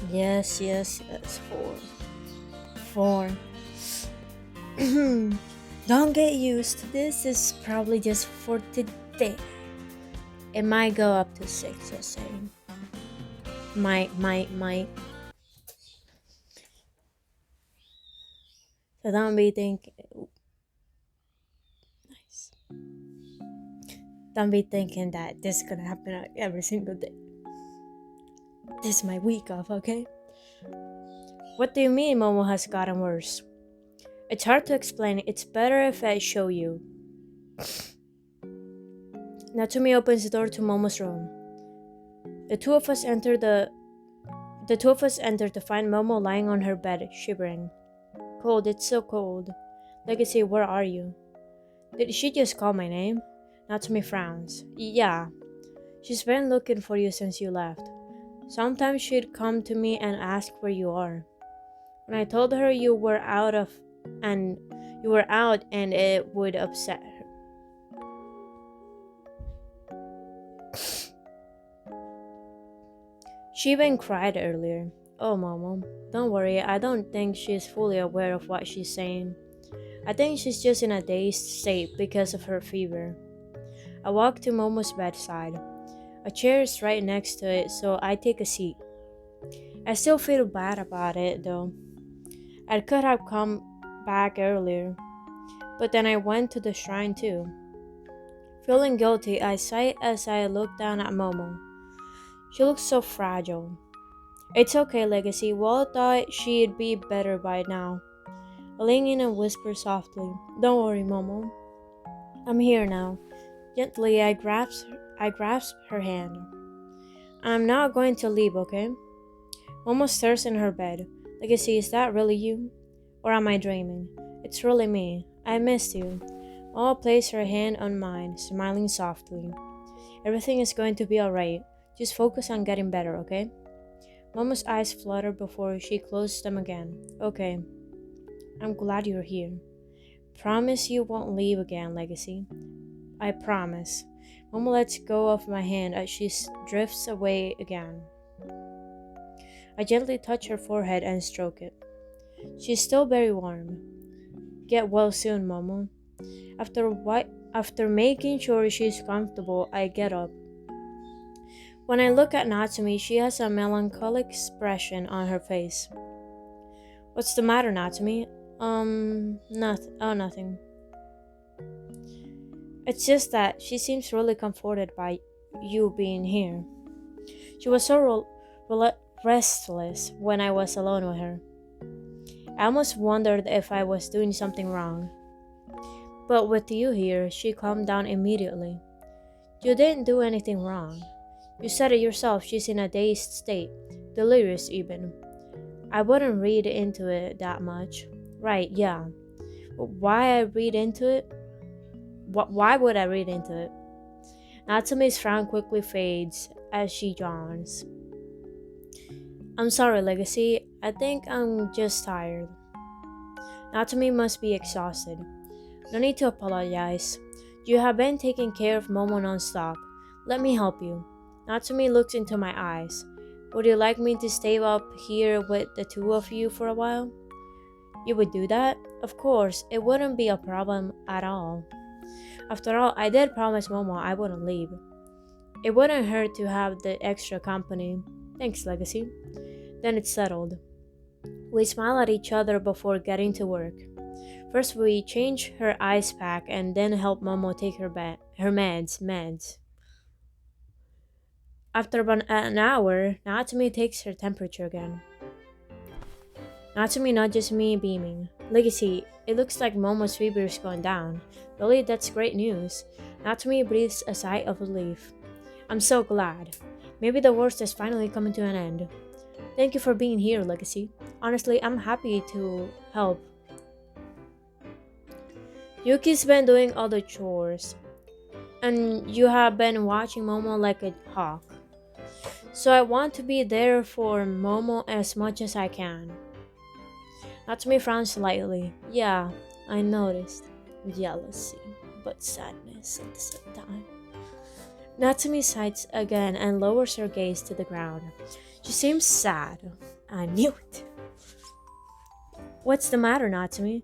Yes, yes, yes. Four. Four. Don't get used to this. It's probably just for today. It might go up to six or seven. Might. So don't be thinking. Nice. Don't be thinking that this is gonna happen every single day. This is my week off, okay? What do you mean Momo has gotten worse? It's hard to explain. It's better if I show you. Natsumi opens the door to Momo's room. The two of us enter the two of us enter to find Momo lying on her bed, shivering. Cold, it's so cold. Legacy, where are you? Did she just call my name? Natsumi frowns. Yeah. She's been looking for you since you left. Sometimes she'd come to me and ask where you are. When I told her and you were out and it would upset her. She even cried earlier. Oh, Momo, don't worry, I don't think she's fully aware of what she's saying. I think she's just in a dazed state because of her fever. I walk to Momo's bedside. A chair is right next to it, so I take a seat. I still feel bad about it, though. I could have come back earlier, but then I went to the shrine too. Feeling guilty, I sigh as I look down at Momo. She looks so fragile. It's okay, Legacy. We all thought she'd be better by now. I lean in and whisper softly, Don't worry, Momo. I'm here now. Gently, I grasp her hand. I'm not going to leave, okay? Momo stirs in her bed. Legacy, is that really you? Or am I dreaming? It's really me. I missed you. Momo placed her hand on mine, smiling softly. Everything is going to be alright. Just focus on getting better, okay? Momo's eyes fluttered before she closed them again. Okay, I'm glad you're here. Promise you won't leave again, Legacy. I promise. Momo lets go of my hand as she drifts away again. I gently touch her forehead and stroke it. She's still very warm. Get well soon, Momo. After making sure she's comfortable, I get up. When I look at Natsumi, she has a melancholic expression on her face. What's the matter, Natsumi? Nothing. It's just that she seems really comforted by you being here. She was so restless when I was alone with her. I almost wondered if I was doing something wrong. But with you here, she calmed down immediately. You didn't do anything wrong. You said it yourself, she's in a dazed state, delirious even. I wouldn't read into it that much. Right, yeah. But why I read into it? Why would I read into it? Natsumi's frown quickly fades as she yawns. I'm sorry, Legacy. I think I'm just tired. Natsumi must be exhausted. No need to apologize. You have been taking care of Momo non-stop. Let me help you. Natsumi looks into my eyes. Would you like me to stay up here with the two of you for a while? You would do that? Of course, it wouldn't be a problem at all. After all, I did promise Momo I wouldn't leave. It wouldn't hurt to have the extra company. Thanks, Legacy. Then it's settled. We smile at each other before getting to work. First, we change her ice pack and then help Momo take her meds. After about an hour, Natsumi takes her temperature again. Natsumi nudges me, beaming. Legacy, it looks like Momo's fever is going down. Really, that's great news. Natsumi breathes a sigh of relief. I'm so glad. Maybe the worst is finally coming to an end. Thank you for being here, Legacy. Honestly, I'm happy to help. Yuki's been doing all the chores, and you have been watching Momo like a hawk. So I want to be there for Momo as much as I can. Natsumi frowns slightly. Yeah, I noticed. Jealousy, but sadness at the same time. Natsumi sighs again and lowers her gaze to the ground. She seems sad. I knew it. What's the matter, Natsumi?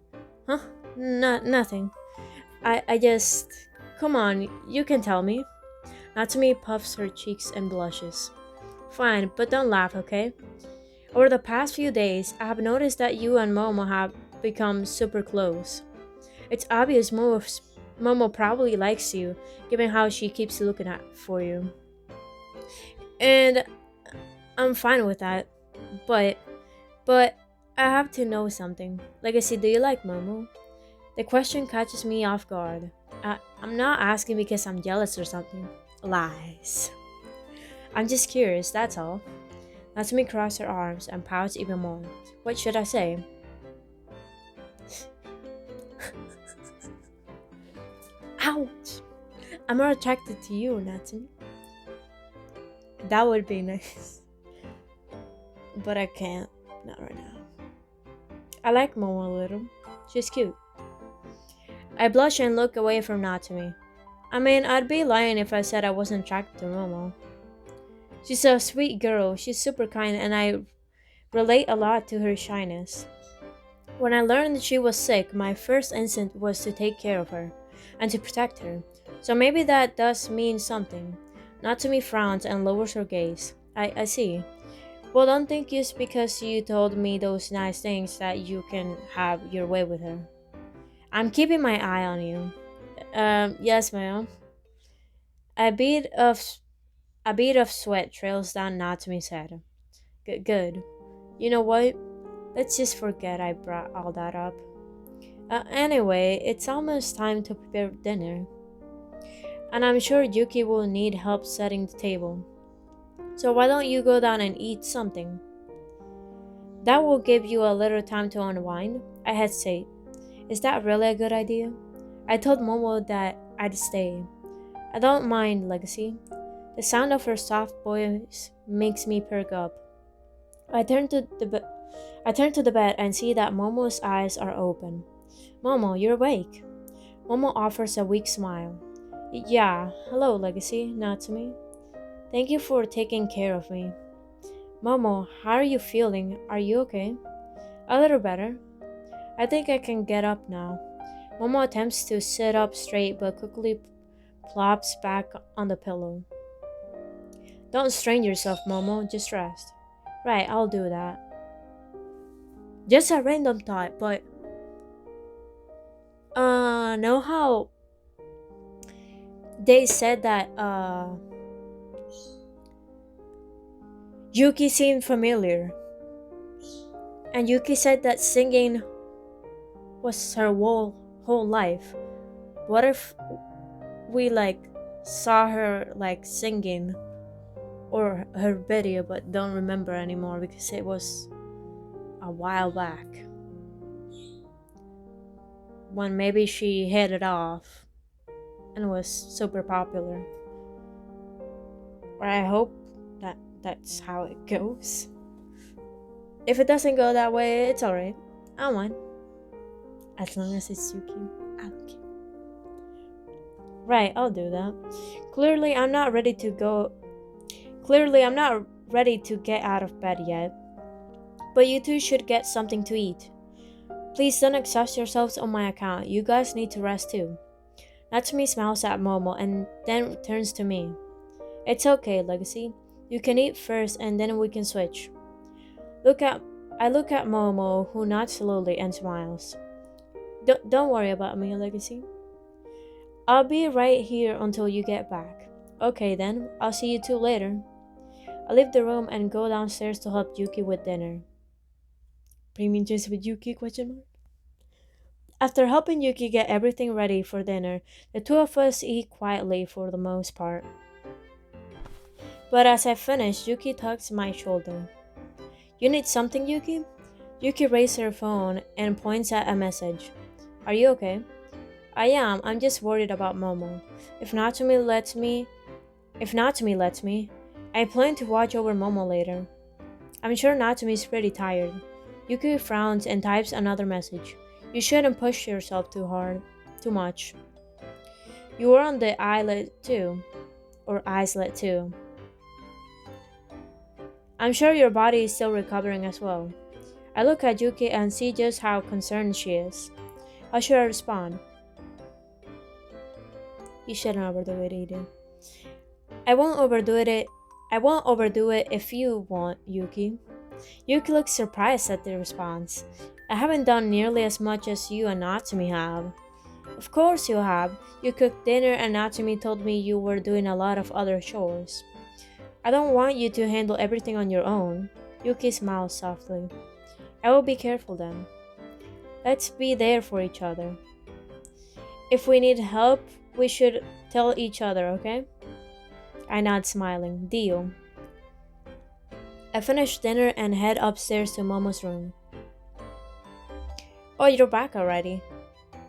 Huh? Nothing. I just. Come on, you can tell me. Natsumi puffs her cheeks and blushes. Fine, but don't laugh, okay? Over the past few days, I have noticed that you and Momo have become super close. It's obvious Momo probably likes you, given how she keeps looking at for you. And I'm fine with that. But but I have to know something. Legacy, do you like Momo? The question catches me off guard. I'm not asking because I'm jealous or something. Lies. I'm just curious, that's all. Natsumi crossed her arms and pouts even more. What should I say? Ouch! I'm more attracted to you, Natsumi. That would be nice. But I can't. Not right now. I like Momo a little. She's cute. I blush and look away from Natsumi. I mean, I'd be lying if I said I wasn't attracted to Momo. She's a sweet girl, she's super kind, and I relate a lot to her shyness. When I learned that she was sick, my first instinct was to take care of her and to protect her. So maybe that does mean something. Natsumi frowns and lowers her gaze. I see. Well, don't think just because you told me those nice things that you can have your way with her. I'm keeping my eye on you. Yes, ma'am. A bead of a bead of sweat trails down Natsumi's head. Good. You know what? Let's just forget I brought all that up. Anyway, it's almost time to prepare dinner. And I'm sure Yuki will need help setting the table. So why don't you go down and eat something? That will give you a little time to unwind. I hesitate. Is that really a good idea? I told Momo that I'd stay. I don't mind, Legacy. The sound of her soft voice makes me perk up. I turn to the bed and see that Momo's eyes are open. Momo, you're awake. Momo offers a weak smile. Yeah, hello, Legacy, Natsumi. Thank you for taking care of me. Momo, how are you feeling? Are you okay? A little better. I think I can get up now. Momo attempts to sit up straight but quickly plops back on the pillow. Don't strain yourself, Momo, just rest. Right, I'll do that. Just a random thought, but know how they said that Yuki seemed familiar. And Yuki said that singing was her whole life. What if we saw her singing or her video but don't remember anymore because it was a while back when maybe she hit it off and was super popular. Or I hope that's how it goes. If it doesn't go that way, it's alright. I won. As long as it's Yuki, I don't care. Right, I'll do that. Clearly, I'm not ready to get out of bed yet. But you two should get something to eat. Please don't exhaust yourselves on my account. You guys need to rest too. Natsumi smiles at Momo and then turns to me. It's okay, Legacy. You can eat first and then we can switch. I look at Momo, who nods slowly and smiles. Don't worry about me, Legacy. I'll be right here until you get back. Okay then, I'll see you two later. I leave the room and go downstairs to help Yuki with dinner. Premium juice with Yuki? Question mark. After helping Yuki get everything ready for dinner, the two of us eat quietly for the most part. But as I finish, Yuki tugs my shoulder. You need something, Yuki? Yuki raises her phone and points at a message. Are you okay? I am. I'm just worried about Momo. If Natsumi lets me, I plan to watch over Momo later. I'm sure Natsumi's pretty tired. Yuki frowns and types another message. You shouldn't push yourself too much. You were on the island too. or isolate too. I'm sure your body is still recovering as well. I look at Yuki and see just how concerned she is. How should I respond? You shouldn't overdo it either. I won't overdo it. I won't overdo it if you won't, Yuki. Yuki looks surprised at the response. I haven't done nearly as much as you and Natsumi have. Of course you have. You cooked dinner and Natsumi told me you were doing a lot of other chores. I don't want you to handle everything on your own. Yuki smiles softly. I will be careful then. Let's be there for each other. If we need help, we should tell each other, okay? I nod smiling. Deal. I finish dinner and head upstairs to Momo's room. Oh, you're back already.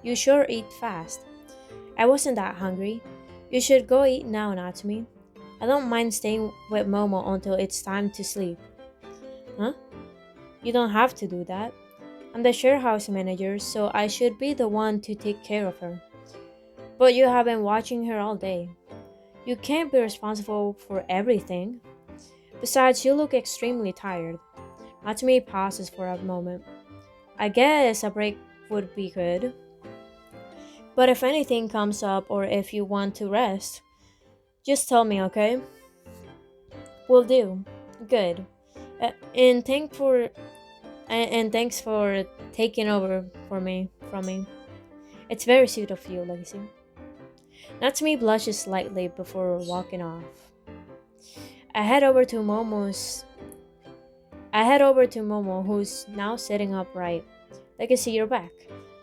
You sure eat fast. I wasn't that hungry. You should go eat now, Natsumi. I don't mind staying with Momo until it's time to sleep. Huh? You don't have to do that. I'm the share house manager, so I should be the one to take care of her. But you have been watching her all day. You can't be responsible for everything. Besides, you look extremely tired. Natsumi pauses for a moment. I guess a break would be good. But if anything comes up or if you want to rest, just tell me, okay? Will do. Good. And thanks for taking over for me from me. It's very sweet of you, Legacy. Natsumi blushes slightly before walking off. I head over to Momo, who's now sitting upright. Legacy, you're back.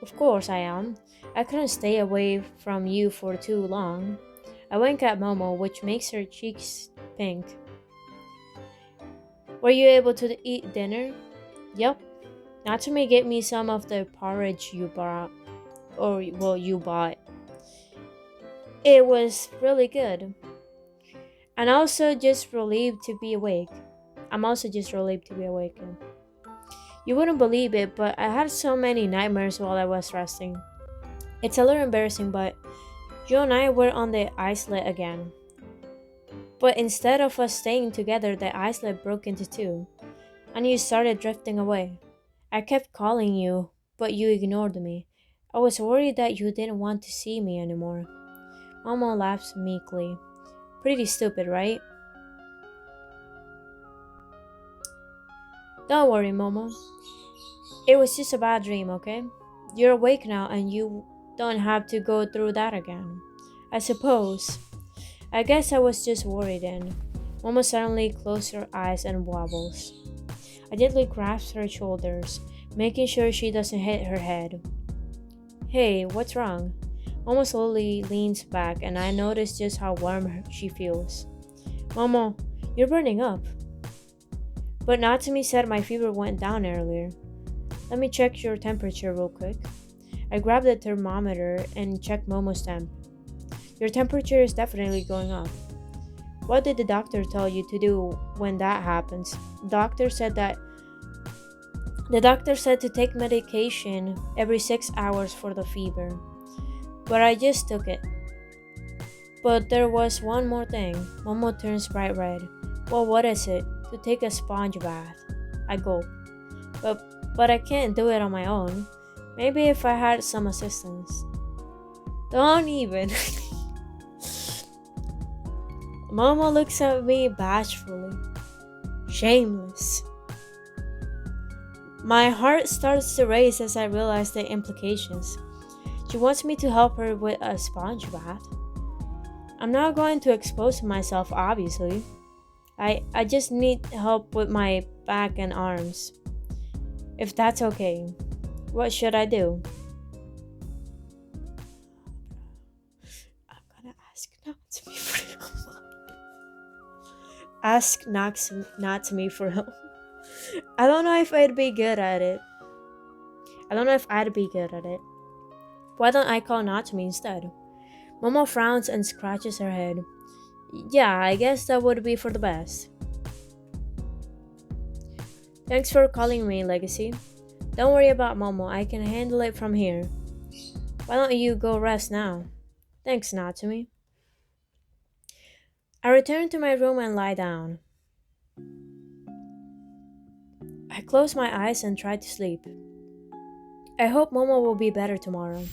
Of course I am. I couldn't stay away from you for too long. I wink at Momo, which makes her cheeks pink. Were you able to eat dinner? Yup. Natsumi gave me some of the porridge you brought. You bought. It was really good. And also just relieved to be awake. I'm also just relieved to be awake. You wouldn't believe it, but I had so many nightmares while I was resting. It's a little embarrassing, but you and I were on the islet again. But instead of us staying together, the islet broke into two, and you started drifting away. I kept calling you, but you ignored me. I was worried that you didn't want to see me anymore. Momo laughs meekly. Pretty stupid, right? Don't worry, Momo. It was just a bad dream, okay? You're awake now and you don't have to go through that again. I suppose. I guess I was just worried then. Momo suddenly closed her eyes and wobbles. I gently grasp her shoulders, making sure she doesn't hit her head. Hey, what's wrong? Momo slowly leans back and I notice just how warm she feels. Momo, you're burning up. But Natsumi said my fever went down earlier. Let me check your temperature real quick. I grab the thermometer and check Momo's temp. Your temperature is definitely going up. What did the doctor tell you to do when that happens? The doctor said to take medication every 6 hours for the fever. But I just took it. But there was one more thing. Momo turns bright red. Well, what is it? To take a sponge bath. I gulp. But I can't do it on my own. Maybe if I had some assistance. Don't even. Momo looks at me bashfully. Shameless. My heart starts to race as I realize the implications. She wants me to help her with a sponge bath. I'm not going to expose myself, obviously. I just need help with my back and arms. If that's okay, what should I do? I'm gonna ask Natsumi for help. Ask Natsumi for help. I don't know if I'd be good at it. Why don't I call Natsumi instead? Momo frowns and scratches her head. Yeah, I guess that would be for the best. Thanks for calling me, Legacy. Don't worry about Momo, I can handle it from here. Why don't you go rest now? Thanks, Natsumi. I return to my room and lie down. I close my eyes and try to sleep. I hope Momo will be better tomorrow.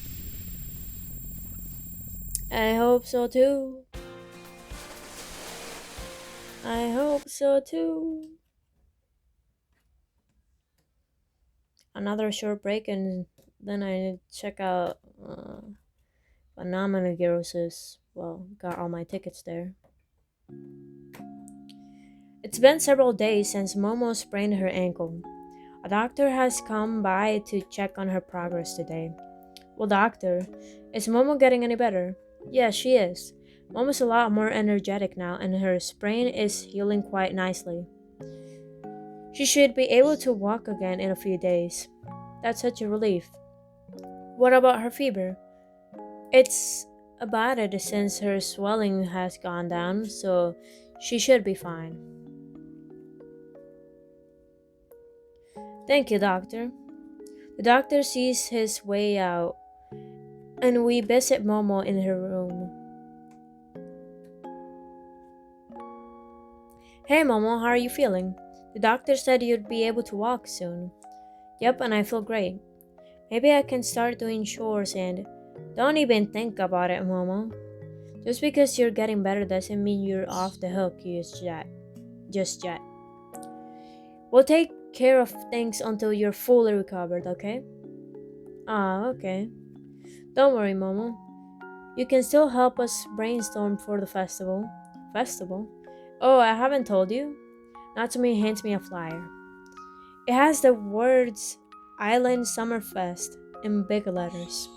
I hope so too. I hope so too. Another short break and then I check out Phenomenal Gyrosis. Well, got all my tickets there. It's been several days since Momo sprained her ankle. A doctor has come by to check on her progress today. Well, doctor, is Momo getting any better? Yes, she is. Momo's a lot more energetic now and her sprain is healing quite nicely. She should be able to walk again in a few days. That's such a relief. What about her fever? It's about it since her swelling has gone down, so she should be fine. Thank you, doctor. The doctor sees his way out, and we visit Momo in her room. Hey Momo, how are you feeling? The doctor said you'd be able to walk soon. Yep, and I feel great. Maybe I can start doing chores and don't even think about it, Momo. Just because you're getting better doesn't mean you're off the hook just yet. Just yet. We'll take care of things until you're fully recovered, okay? Ah, okay. Don't worry, Momo. You can still help us brainstorm for the festival. Festival? Oh, I haven't told you? Natsumi hands me a flyer. It has the words Island Summerfest in big letters.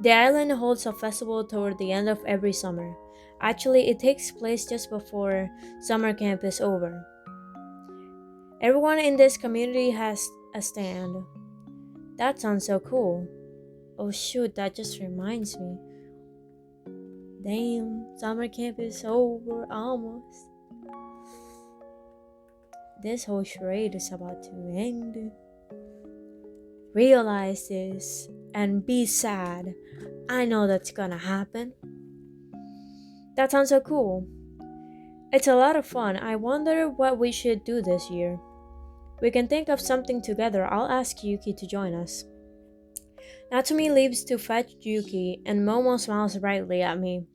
The island holds a festival toward the end of every summer. Actually, it takes place just before summer camp is over. Everyone in this community has a stand. That sounds so cool. Oh shoot, that just reminds me. Damn, summer camp is over almost. This whole charade is about to end. Realize this and be sad. I know that's gonna happen. That sounds so cool. It's a lot of fun. I wonder what we should do this year. We can think of something together. I'll ask Yuki to join us. Natsumi leaves to fetch Yuki, and Momo smiles brightly at me.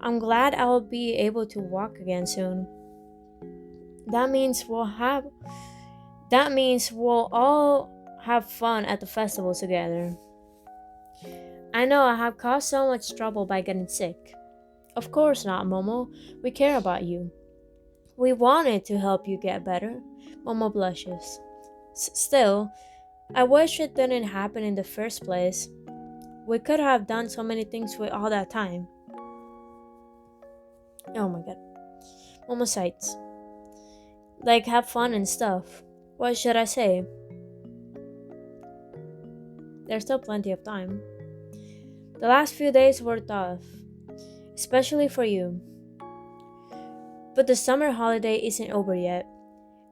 I'm glad I'll be able to walk again soon. That means we'll all have fun at the festival together. I know I have caused so much trouble by getting sick. Of course not, Momo. We care about you. We wanted to help you get better. Momo blushes. Still, I wish it didn't happen in the first place. We could have done so many things with all that time. Oh my god. Momo sighs. Like have fun and stuff. What should I say? There's still plenty of time. The last few days were tough, especially for you. But the summer holiday isn't over yet.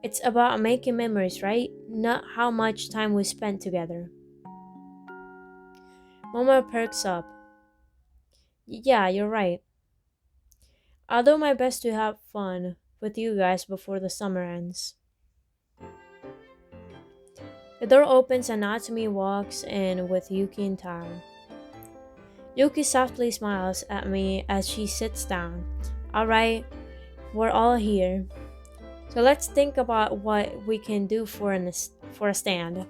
It's about making memories, right? Not how much time we spent together. Momo perks up. Yeah, you're right. I'll do my best to have fun with you guys before the summer ends. The door opens and Natsumi walks in with Yuki and Taro. Yuki softly smiles at me as she sits down. Alright, we're all here. So let's think about what we can do for a stand.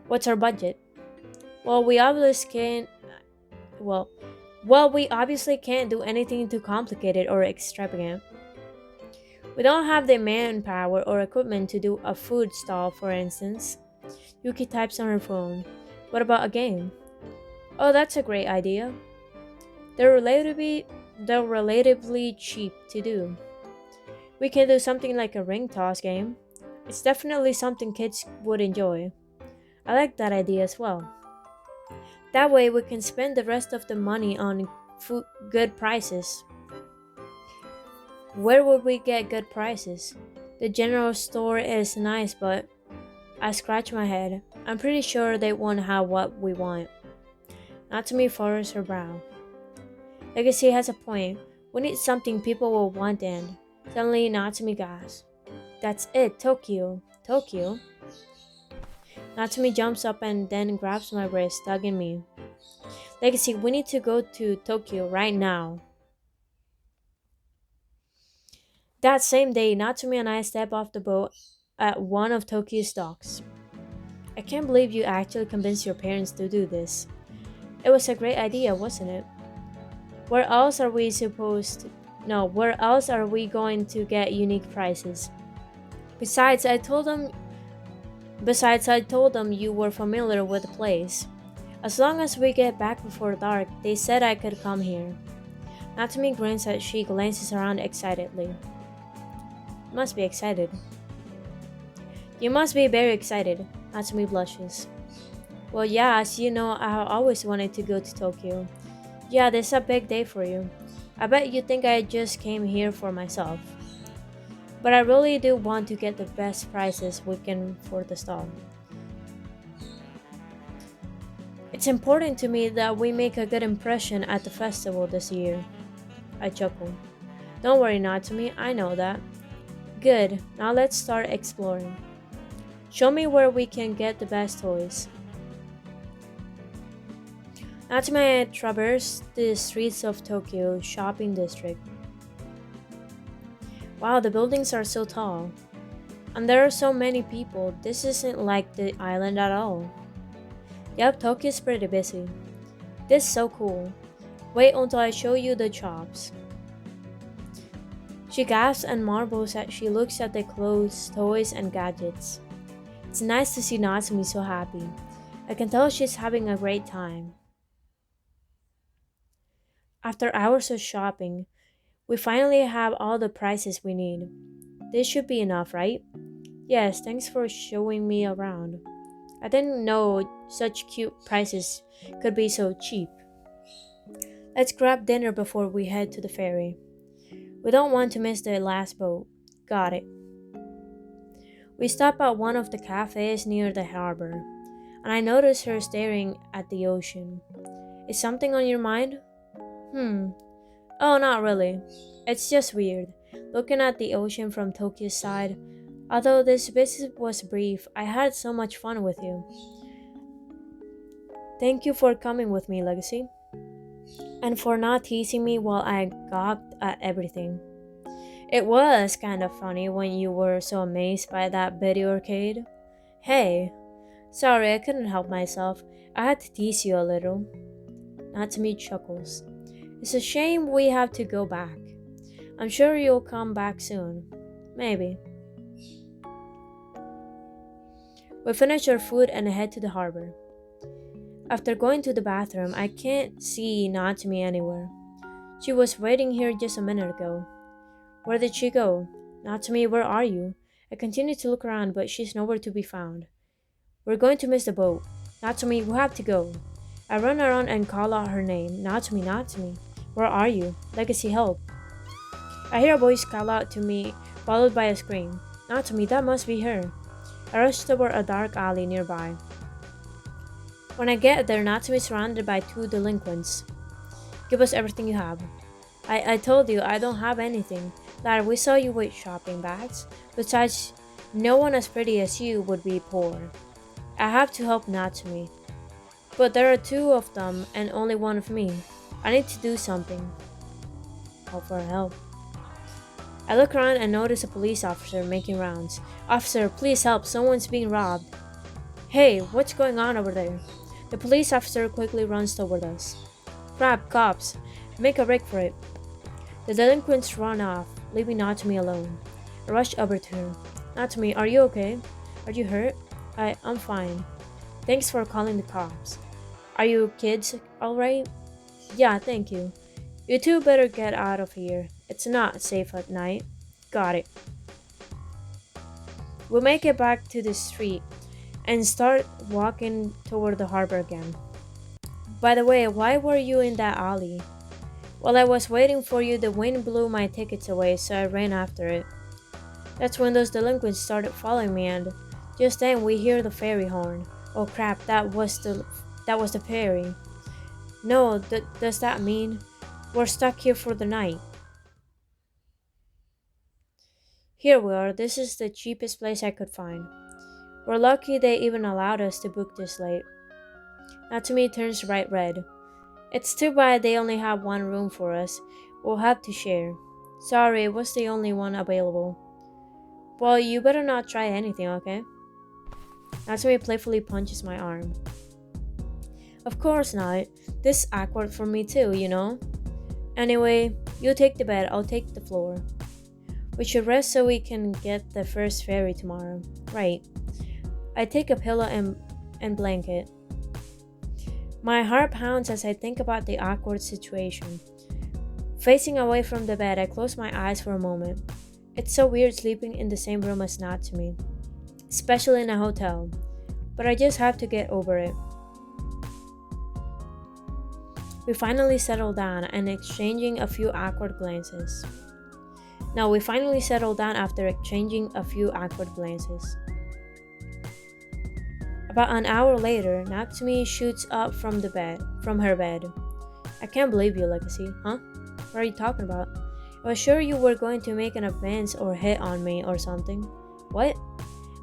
What's our budget? Well, we obviously can't. Well, we obviously can't do anything too complicated or extravagant. We don't have the manpower or equipment to do a food stall, for instance. Yuki types on her phone. What about a game? Oh, that's a great idea. They're relatively cheap to do. We can do something like a ring toss game. It's definitely something kids would enjoy. I like that idea as well. That way we can spend the rest of the money on good prices. Where would we get good prices? The general store is nice, but I scratch my head. I'm pretty sure they won't have what we want. Natsumi furrows her brow. Legacy has a point. We need something people will want and suddenly Natsumi gasps. That's it, Tokyo. Tokyo? Natsumi jumps up and then grabs my wrist, tugging me. Legacy, we need to go to Tokyo right now. That same day, Natsumi and I step off the boat at one of Tokyo's docks. I can't believe you actually convinced your parents to do this. It was a great idea, wasn't it? Where else are we supposed to... No, where else are we going to get unique prizes? Besides, I told them you were familiar with the place. As long as we get back before dark, they said I could come here. Natsumi grins as she glances around excitedly. Must be excited. You must be very excited. Natsumi blushes. Well, yeah, as you know, I have always wanted to go to Tokyo. Yeah, this is a big day for you. I bet you think I just came here for myself. But I really do want to get the best prices we can for the stall. It's important to me that we make a good impression at the festival this year. I chuckle. Don't worry, Natsumi, I know that. Good, now let's start exploring. Show me where we can get the best toys. Natsumi traversed the streets of Tokyo shopping district. Wow, the buildings are so tall. And there are so many people. This isn't like the island at all. Yep, Tokyo's pretty busy. This is so cool. Wait until I show you the shops. She gasps and marvels as she looks at the clothes, toys, and gadgets. It's nice to see Natsumi so happy. I can tell she's having a great time. After hours of shopping, we finally have all the prices we need. This should be enough, right? Yes, thanks for showing me around. I didn't know such cute prices could be so cheap. Let's grab dinner before we head to the ferry. We don't want to miss the last boat. Got it. We stop at one of the cafes near the harbor, and I notice her staring at the ocean. Is something on your mind? Oh, not really. It's just weird, looking at the ocean from Tokyo's side. Although this visit was brief, I had so much fun with you. Thank you for coming with me, Legacy. And for not teasing me while I gawked at everything. It was kind of funny when you were so amazed by that video arcade. Hey, sorry, I couldn't help myself. I had to tease you a little. Natsumi chuckles. It's a shame we have to go back. I'm sure you'll come back soon. Maybe. We finish our food and head to the harbor. After going to the bathroom, I can't see Natsumi anywhere. She was waiting here just a minute ago. Where did she go? Natsumi, where are you? I continue to look around, but she's nowhere to be found. We're going to miss the boat. Natsumi, we have to go. I run around and call out her name. Natsumi, Natsumi. Where are you? Legacy, help. I hear a voice call out to me, followed by a scream. Natsumi, that must be her. I rush toward a dark alley nearby. When I get there, Natsumi is surrounded by two delinquents. Give us everything you have. I told you I don't have anything. Lad, we saw you with shopping bags. Besides, no one as pretty as you would be poor. I have to help Natsumi. But there are two of them and only one of me. I need to do something. Call for help. I look around and notice a police officer making rounds. Officer, please help. Someone's being robbed. Hey, what's going on over there? The police officer quickly runs toward us. Crap, cops. Make a break for it. The delinquents run off, leaving Natsumi alone. I rush over to her. Natsumi, are you okay? Are you hurt? I'm fine. Thanks for calling the cops. Are you kids alright? Yeah, thank you. You two better get out of here. It's not safe at night. Got it. We make it back to the street and start walking toward the harbor again. By the way, why were you in that alley? While I was waiting for you, the wind blew my tickets away, so I ran after it. That's when those delinquents started following me, and just then we hear the ferry horn. Oh crap, that was the ferry. No, does that mean? We're stuck here for the night. Here we are. This is the cheapest place I could find. We're lucky they even allowed us to book this late. Natsumi turns bright red. It's too bad they only have one room for us. We'll have to share. Sorry, it was the only one available. Well, you better not try anything, okay? Natsumi playfully punches my arm. Of course not. This is awkward for me too, you know? Anyway, you take the bed, I'll take the floor. We should rest so we can get the first ferry tomorrow. Right. I take a pillow and blanket. My heart pounds as I think about the awkward situation. Facing away from the bed, I close my eyes for a moment. It's so weird sleeping in the same room as Natsumi, especially in a hotel, but I just have to get over it. We finally settle down and exchanging a few awkward glances. Now we finally settle down after exchanging a few awkward glances. About an hour later, Natsumi shoots up from her bed. I can't believe you, Legacy, huh? What are you talking about? I was sure you were going to make an advance or hit on me or something. What?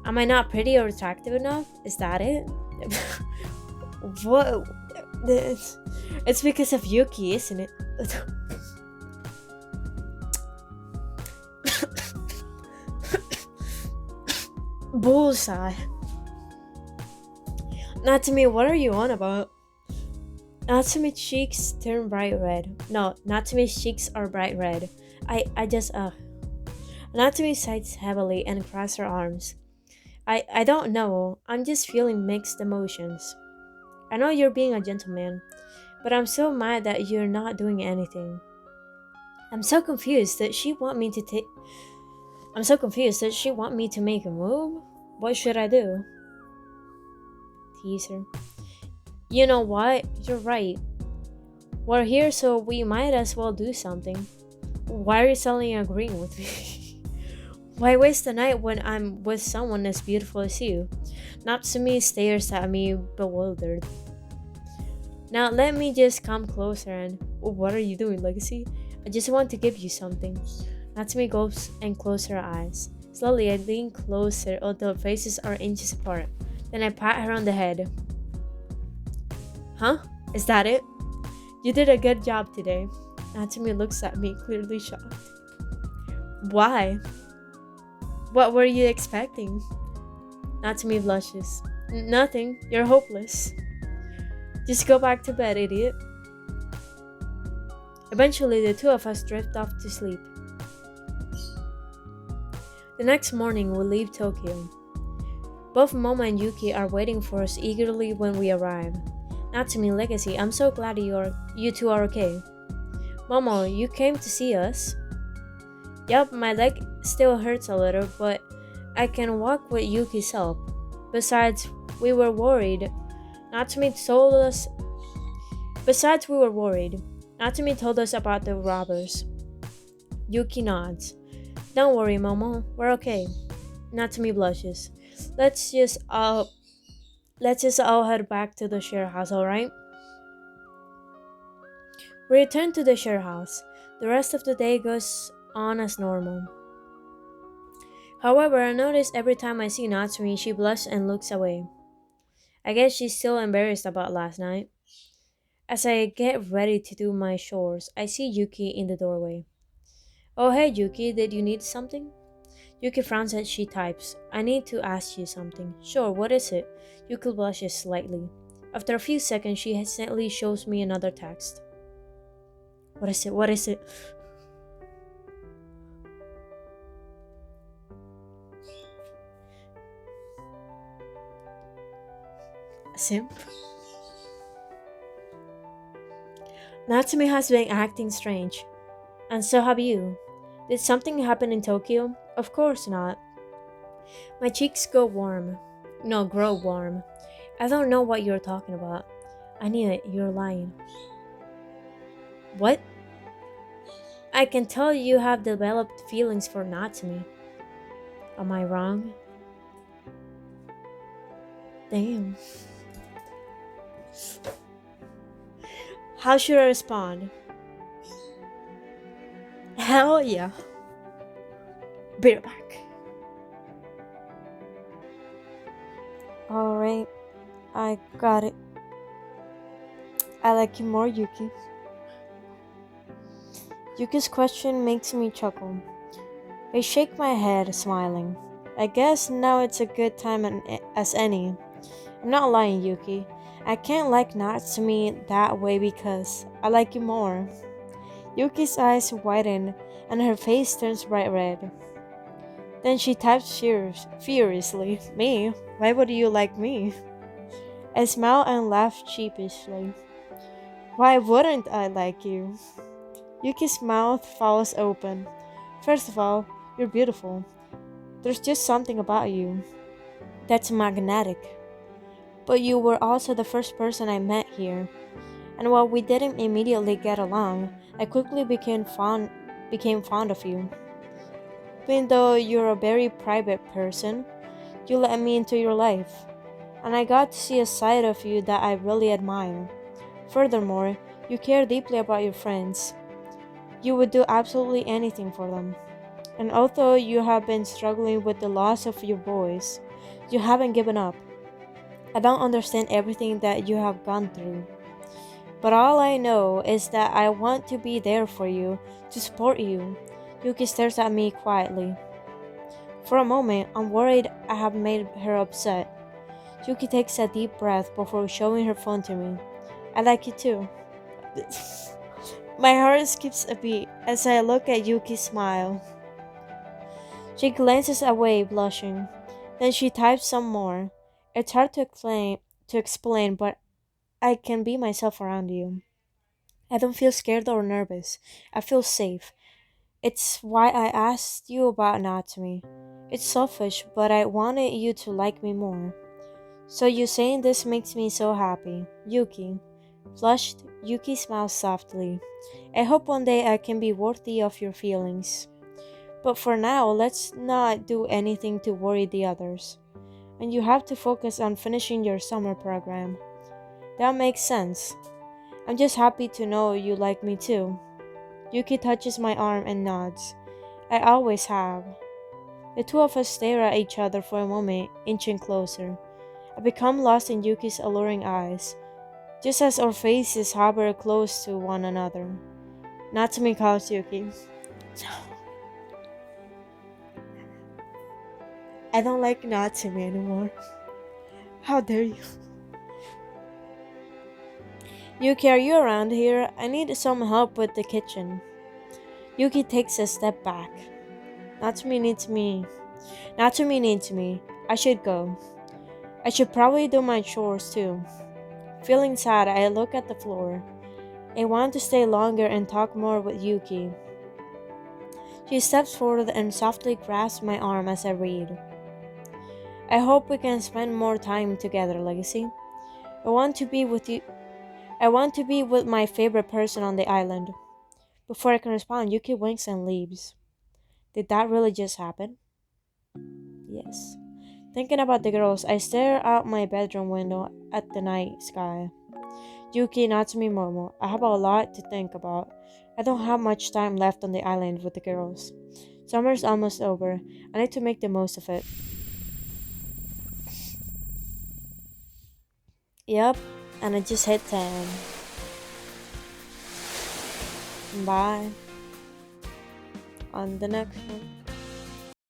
Am I not pretty or attractive enough? Is that it? What? It's because of Yuki, isn't it? Bullseye. Natsumi, what are you on about? Natsumi's cheeks turn bright red. No, Natsumi's cheeks are bright red. I just, Natsumi sighs heavily and crosses her arms. I don't know. I'm just feeling mixed emotions. I know you're being a gentleman, but I'm so mad that you're not doing anything. I'm so confused that she want me to make a move. What should I do? Teaser. You know what? You're right. We're here, so we might as well do something. Why are you suddenly agreeing with me? Why waste the night when I'm with someone as beautiful as you? Natsumi stares at me bewildered. Now let me just come closer and... Oh, what are you doing, Legacy? I just want to give you something. Natsumi goes and closes her eyes. Slowly I lean closer until faces are inches apart. Then I pat her on the head. Huh? Is that it? You did a good job today. Natsumi looks at me, clearly shocked. Why? What were you expecting? Natsumi blushes. Nothing. You're hopeless. Just go back to bed, idiot. Eventually, the two of us drift off to sleep. The next morning, we leave Tokyo. Both Momo and Yuki are waiting for us eagerly when we arrive. Natsumi, Legacy, I'm so glad you two are okay. Momo, you came to see us? Yup, my leg still hurts a little, but I can walk with Yuki's help. Besides, we were worried. Natsumi told us about the robbers. Yuki nods. Don't worry, Momo, we're okay. Natsumi blushes. Let's just all head back to the share house, alright? We return to the share house. The rest of the day goes on as normal. However, I notice every time I see Natsumi, she blushes and looks away. I guess she's still embarrassed about last night. As I get ready to do my chores, I see Yuki in the doorway. Oh hey Yuki, did you need something? Yuki frowns as she types. I need to ask you something. Sure, what is it? Yuki blushes slightly. After a few seconds, she hesitantly shows me another text. What is it? What is it? Simp? Natsumi has been acting strange. And so have you. Did something happen in Tokyo? Of course not. My cheeks grow warm. I don't know what you're talking about. I knew it, you're lying. What? I can tell you have developed feelings for Natsumi. Am I wrong? Damn. How should I respond? Hell yeah. Be right back. Alright, I got it. I like you more, Yuki. Yuki's question makes me chuckle. I shake my head, smiling. I guess now it's a good time as any. I'm not lying, Yuki. I can't like Natsumi that way because I like you more. Yuki's eyes widen and her face turns bright red. Then she types furiously. Me? Why would you like me? I smile and laugh sheepishly. Why wouldn't I like you? Yuki's mouth falls open. First of all, you're beautiful. There's just something about you that's magnetic. But you were also the first person I met here, and while we didn't immediately get along, I quickly became fond of you. Even though you're a very private person, you let me into your life, and I got to see a side of you that I really admire. Furthermore, you care deeply about your friends. You would do absolutely anything for them. And although you have been struggling with the loss of your boys, you haven't given up. I don't understand everything that you have gone through, but all I know is that I want to be there for you, to support you. Yuki stares at me quietly. For a moment, I'm worried I have made her upset. Yuki takes a deep breath before showing her phone to me. I like you too. My heart skips a beat as I look at Yuki's smile. She glances away, blushing. Then she types some more. It's hard to explain, but I can be myself around you. I don't feel scared or nervous. I feel safe. It's why I asked you about Natsume. It's selfish, but I wanted you to like me more. So you saying this makes me so happy. Yuki. Flushed, Yuki smiles softly. I hope one day I can be worthy of your feelings. But for now, let's not do anything to worry the others. And you have to focus on finishing your summer program. That makes sense. I'm just happy to know you like me too. Yuki touches my arm and nods. I always have. The two of us stare at each other for a moment, inching closer. I become lost in Yuki's alluring eyes, just as our faces hover close to one another. Natsumi calls Yuki. I don't like Natsumi anymore. How dare you? Yuki, are you around here? I need some help with the kitchen. Yuki takes a step back. Natsumi needs me. Natsumi needs me. I should go. I should probably do my chores too. Feeling sad, I look at the floor. I want to stay longer and talk more with Yuki. She steps forward and softly grasps my arm as I read. I hope we can spend more time together, Legacy. I want to be with you. I want to be with my favorite person on the island. Before I can respond, Yuki winks and leaves. Did that really just happen? Yes. Thinking about the girls, I stare out my bedroom window at the night sky. Yuki, Natsumi, Momo. I have a lot to think about. I don't have much time left on the island with the girls. Summer's almost over. I need to make the most of it. Yep, and I just hit 10. Bye. On the next one.